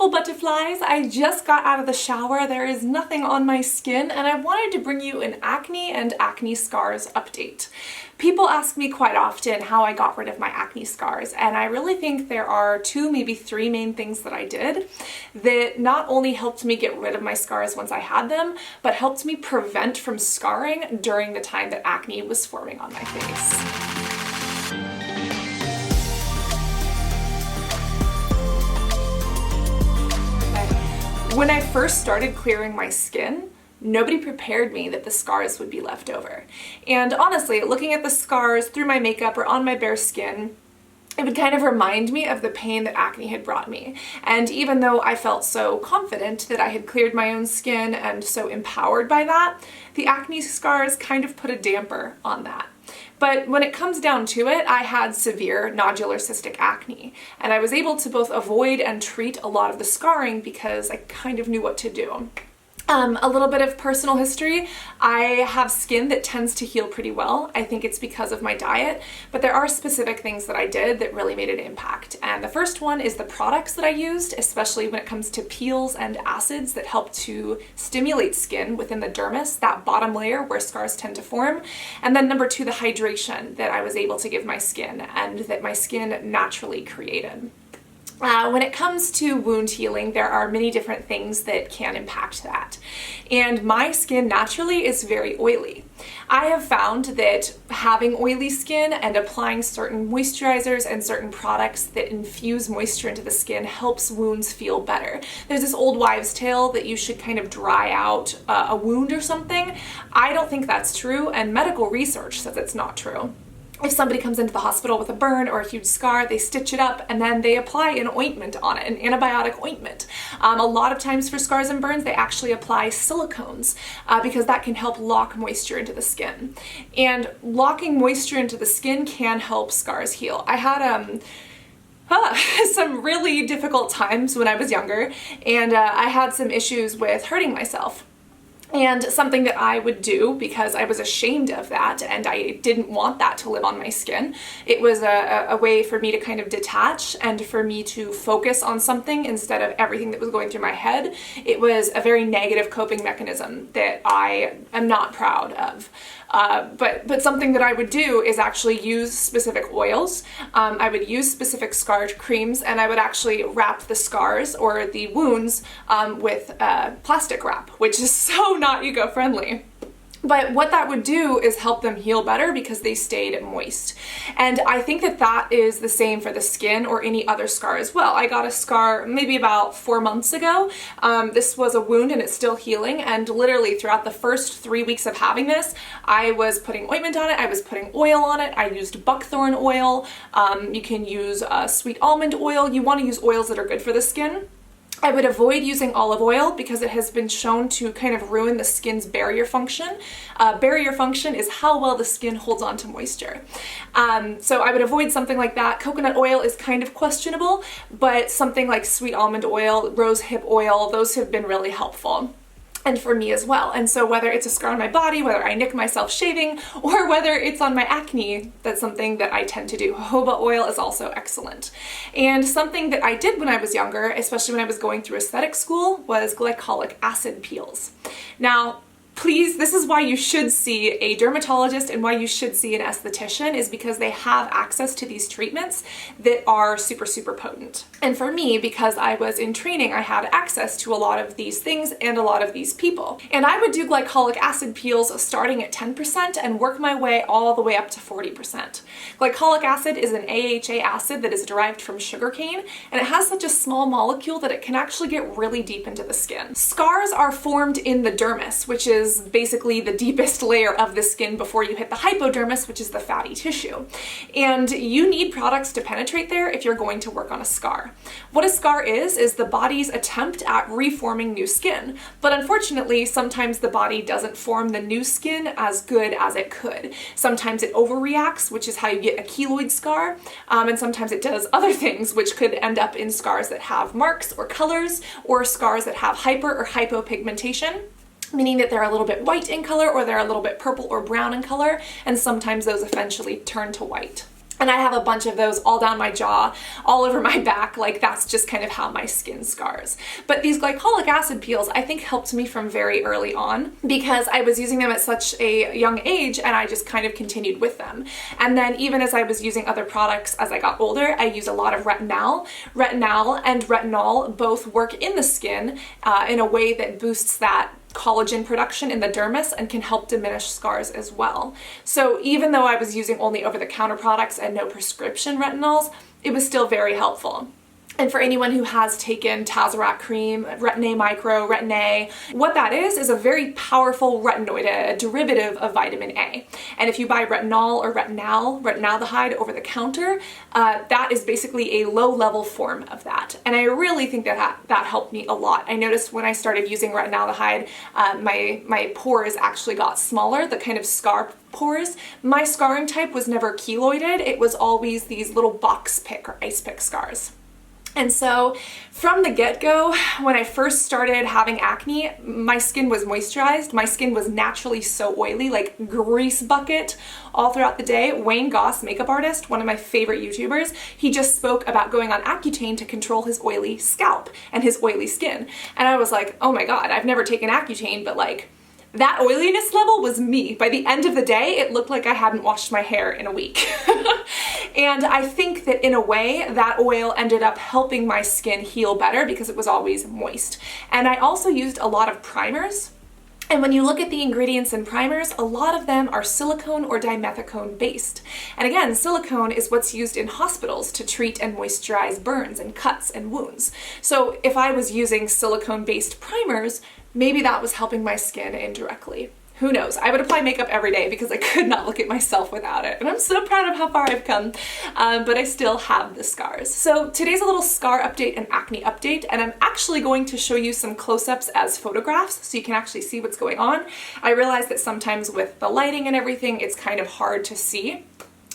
beautiful butterflies. I just got out of the shower. There is nothing on my skin, and I wanted to bring you an acne and acne scars update. People ask me quite often how I got rid of my acne scars, and I really think there are two, maybe three main things that I did that not only helped me get rid of my scars once I had them, but helped me prevent from scarring during the time that acne was forming on my face. When I first started clearing my skin, nobody prepared me that the scars would be left over. And honestly, looking at the scars through my makeup or on my bare skin, it would kind of remind me of the pain that acne had brought me. And even though I felt so confident that I had cleared my own skin and so empowered by that, the acne scars kind of put a damper on that. But when it comes down to it, I had severe nodular cystic acne, and I was able to both avoid and treat a lot of the scarring because I kind of knew what to do. A little bit of personal history. I have skin that tends to heal pretty well. I think it's because of my diet, but there are specific things that I did that really made an impact. And the first one is the products that I used, especially when it comes to peels and acids that help to stimulate skin within the dermis, that bottom layer where scars tend to form. And then number two, the hydration that I was able to give my skin and that my skin naturally created. When it comes to wound healing, there are many different things that can impact that. And my skin naturally is very oily. I have found that having oily skin and applying certain moisturizers and certain products that infuse moisture into the skin helps wounds feel better. There's this old wives' tale that you should kind of dry out a wound or something. I don't think that's true, and medical research says it's not true. If somebody comes into the hospital with a burn or a huge scar, they stitch it up and then they apply an ointment on it, an antibiotic ointment. A lot of times for scars and burns, they actually apply silicones because that can help lock moisture into the skin. And locking moisture into the skin can help scars heal. I had some really difficult times when I was younger, and I had some issues with hurting myself. And something that I would do, because I was ashamed of that and I didn't want that to live on my skin, it was a way for me to kind of detach and for me to focus on something instead of everything that was going through my head. It was a very negative coping mechanism that I am not proud of. But something that I would do is actually use specific oils. I would use specific scar creams, and I would actually wrap the scars or the wounds with plastic wrap, which is so not eco-friendly. But what that would do is help them heal better because they stayed moist. And I think that that is the same for the skin or any other scar as well. I got a scar maybe about 4 months ago. This was a wound and it's still healing, and literally throughout the first 3 weeks of having this, I was putting ointment on it, I was putting oil on it, I used buckthorn oil, you can use sweet almond oil. You want to use oils that are good for the skin. I would avoid using olive oil because it has been shown to kind of ruin the skin's barrier function. Barrier function is how well the skin holds on to moisture. So I would avoid something like that. Coconut oil is kind of questionable, but something like sweet almond oil, rose hip oil, those have been really helpful. And for me as well. And so whether it's a scar on my body, whether I nick myself shaving, or whether it's on my acne, that's something that I tend to do. Jojoba oil is also excellent. And something that I did when I was younger, especially when I was going through aesthetic school, was glycolic acid peels. Now, please, this is why you should see a dermatologist and why you should see an esthetician, is because they have access to these treatments that are super, super potent. And for me, because I was in training, I had access to a lot of these things and a lot of these people. And I would do glycolic acid peels starting at 10% and work my way all the way up to 40%. Glycolic acid is an AHA acid that is derived from sugarcane, and it has such a small molecule that it can actually get really deep into the skin. Scars are formed in the dermis, which is basically the deepest layer of the skin before you hit the hypodermis, which is the fatty tissue. And you need products to penetrate there if you're going to work on a scar. What a scar is the body's attempt at reforming new skin. But unfortunately, sometimes the body doesn't form the new skin as good as it could. Sometimes it overreacts, which is how you get a keloid scar, and sometimes it does other things, which could end up in scars that have marks or colors, or scars that have hyper or hypopigmentation, meaning that they're a little bit white in color or they're a little bit purple or brown in color, and sometimes those eventually turn to white. And I have a bunch of those all down my jaw, all over my back. Like, that's just kind of how my skin scars. But these glycolic acid peels, I think, helped me from very early on because I was using them at such a young age, and I just kind of continued with them. And then even as I was using other products as I got older, I use a lot of retinol. Retinol and retinol both work in the skin in a way that boosts that collagen production in the dermis and can help diminish scars as well. So even though I was using only over-the-counter products and no prescription retinols, it was still very helpful. And for anyone who has taken Tazorac cream, Retin-A Micro, Retin-A, what that is a very powerful retinoid, a derivative of vitamin A. And if you buy retinol or retinaldehyde over the counter, that is basically a low-level form of that. And I really think that helped me a lot. I noticed when I started using retinaldehyde, my pores actually got smaller, the kind of scar pores. My scarring type was never keloided, it was always these little box pick or ice pick scars. And so from the get-go, when I first started having acne, my skin was moisturized. My skin was naturally so oily, like grease bucket all throughout the day. Wayne Goss, makeup artist, one of my favorite YouTubers, he just spoke about going on Accutane to control his oily scalp and his oily skin. And I was like, oh my God, I've never taken Accutane, but like, that oiliness level was me. By the end of the day, it looked like I hadn't washed my hair in a week. And I think that in a way, that oil ended up helping my skin heal better because it was always moist. And I also used a lot of primers. And when you look at the ingredients in primers, a lot of them are silicone or dimethicone based. And again, silicone is what's used in hospitals to treat and moisturize burns and cuts and wounds. So if I was using silicone based primers, maybe that was helping my skin indirectly. Who knows? I would apply makeup every day because I could not look at myself without it. And I'm so proud of how far I've come, but I still have the scars. So today's a little scar update and acne update, and I'm actually going to show you some close-ups as photographs so you can actually see what's going on. I realize that sometimes with the lighting and everything, it's kind of hard to see.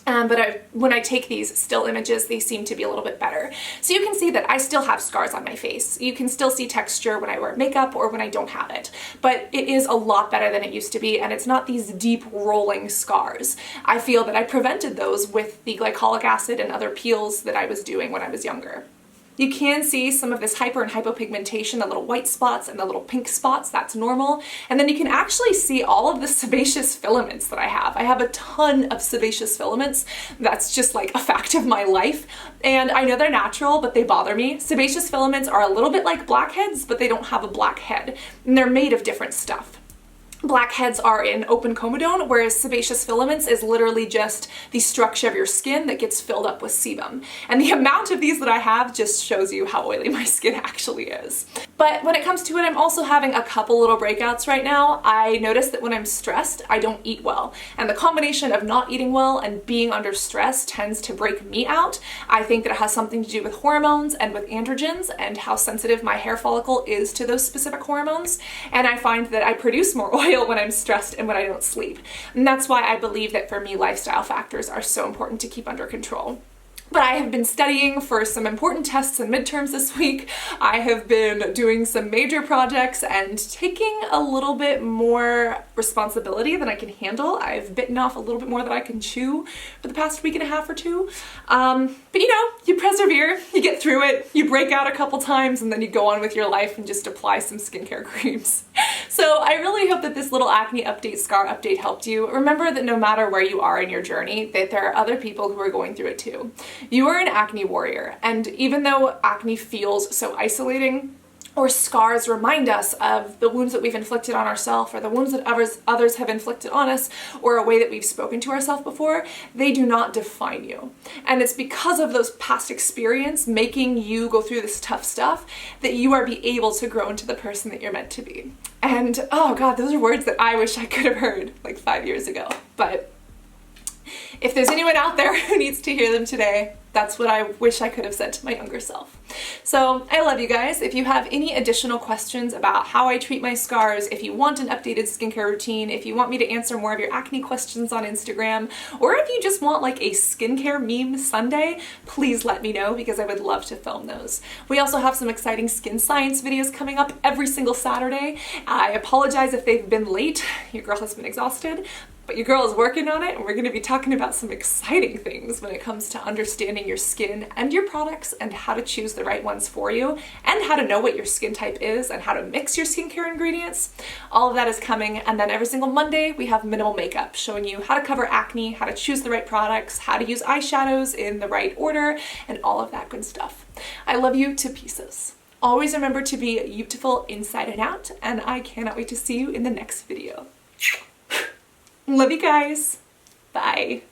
But when I take these still images, they seem to be a little bit better. So you can see that I still have scars on my face. You can still see texture when I wear makeup or when I don't have it. But it is a lot better than it used to be, and it's not these deep rolling scars. I feel that I prevented those with the glycolic acid and other peels that I was doing when I was younger. You can see some of this hyper and hypopigmentation, the little white spots and the little pink spots, that's normal. And then you can actually see all of the sebaceous filaments that I have. I have a ton of sebaceous filaments. That's just like a fact of my life. And I know they're natural, but they bother me. Sebaceous filaments are a little bit like blackheads, but they don't have a black head. And they're made of different stuff. Blackheads are in open comedone, whereas sebaceous filaments is literally just the structure of your skin that gets filled up with sebum. And the amount of these that I have just shows you how oily my skin actually is. But when it comes to it, I'm also having a couple little breakouts right now. I notice that when I'm stressed, I don't eat well. And the combination of not eating well and being under stress tends to break me out. I think that it has something to do with hormones and with androgens and how sensitive my hair follicle is to those specific hormones. And I find that I produce more oil when I'm stressed and when I don't sleep. And that's why I believe that for me, lifestyle factors are so important to keep under control. But I have been studying for some important tests and midterms this week. I have been doing some major projects and taking a little bit more responsibility than I can handle. I've bitten off a little bit more than I can chew for the past week and a half or two. But you know, you persevere, you get through it, you break out a couple times, and then you go on with your life and just apply some skincare creams. So I really hope that this little acne update, scar update helped you. Remember that no matter where you are in your journey, that there are other people who are going through it too. You are an acne warrior, and even though acne feels so isolating, or scars remind us of the wounds that we've inflicted on ourselves or the wounds that others have inflicted on us, or a way that we've spoken to ourselves before, they do not define you. And it's because of those past experience making you go through this tough stuff that you are be able to grow into the person that you're meant to be. And oh God, those are words that I wish I could have heard like 5 years ago. But if there's anyone out there who needs to hear them today, that's what I wish I could have said to my younger self. So I love you guys. If you have any additional questions about how I treat my scars, if you want an updated skincare routine, if you want me to answer more of your acne questions on Instagram, or if you just want like a skincare meme Sunday, please let me know because I would love to film those. We also have some exciting skin science videos coming up every single Saturday. I apologize if they've been late. Your girl has been exhausted. But your girl is working on it, and we're going to be talking about some exciting things when it comes to understanding your skin and your products and how to choose the right ones for you and how to know what your skin type is and how to mix your skincare ingredients. All of that is coming. And then every single Monday we have minimal makeup showing you how to cover acne, how to choose the right products, how to use eyeshadows in the right order, and all of that good stuff. I love you to pieces. Always remember to be beautiful inside and out, and I cannot wait to see you in the next video. Love you guys. Bye.